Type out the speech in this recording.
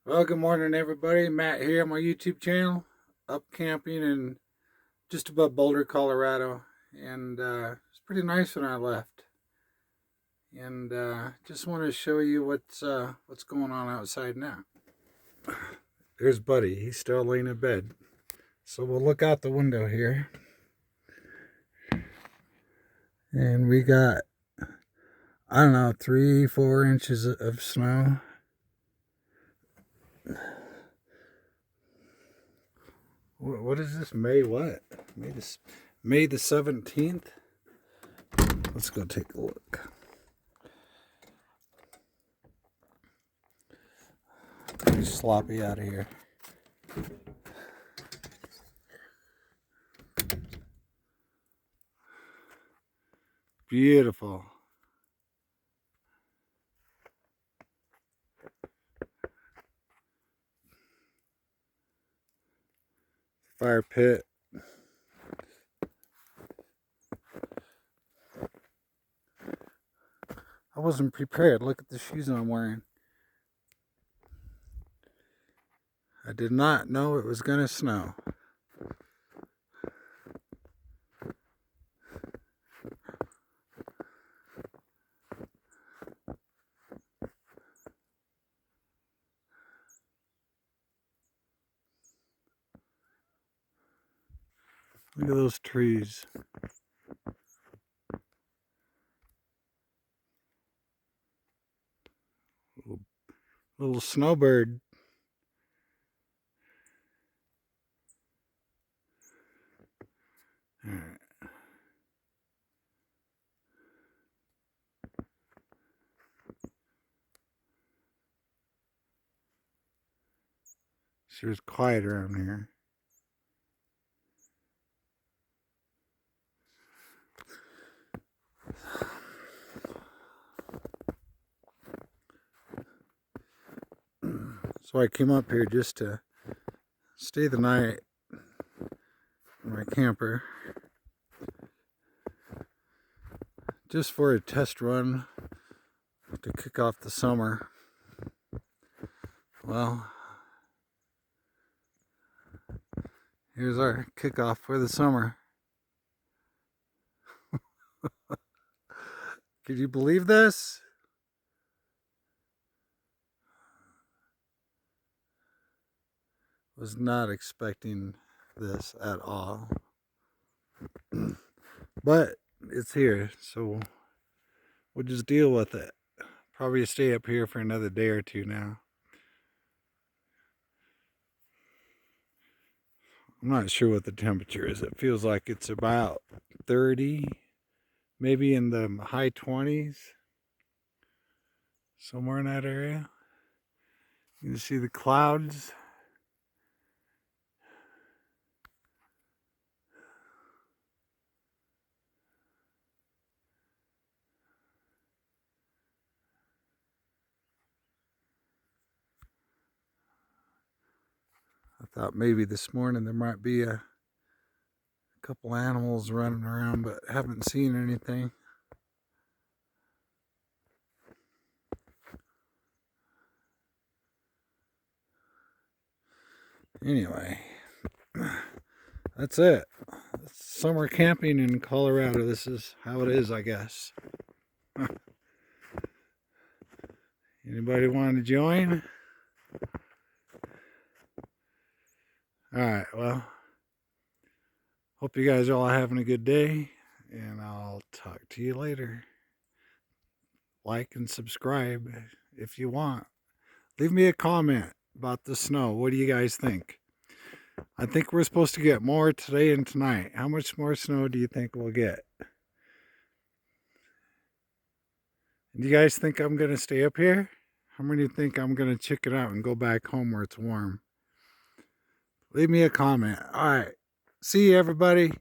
Well, good morning, everybody. Matt here on my YouTube channel, up camping in just above Boulder, Colorado, and it's pretty nice when I left. And just want to show you what's going on outside now. There's Buddy. He's still laying in bed, so we'll look out the window here, and we got, I don't know, 3-4 inches of snow. What is this? May what? May the 17th. Let's go take a look. Pretty sloppy out of here. Beautiful. Fire pit. I wasn't prepared. Look at the shoes I'm wearing. I did not know it was going to snow. Look at those trees. Little snowbird. All right. Sure is quiet around here. So I came up here just to stay the night in my camper, just for a test run to kick off the summer. Well, here's our kickoff for the summer. Could you believe this? Was not expecting this at all. But it's here, so we'll just deal with it. Probably stay up here for another day or two now. I'm not sure what the temperature is. It feels like it's about 30, maybe in the high 20s. Somewhere in that area. You can see the clouds. I thought maybe this morning there might be a couple animals running around, but haven't seen anything. Anyway, that's it. It's summer camping in Colorado. This is how it is, I guess. Anybody want to join? Alright, well, hope you guys are all having a good day, and I'll talk to you later. Like and subscribe if you want. Leave me a comment about the snow. What do you guys think? I think we're supposed to get more today and tonight. How much more snow do you think we'll get? Do you guys think I'm going to stay up here? How many think I'm going to chicken out and go back home where it's warm? Leave me a comment. All right. See you, everybody.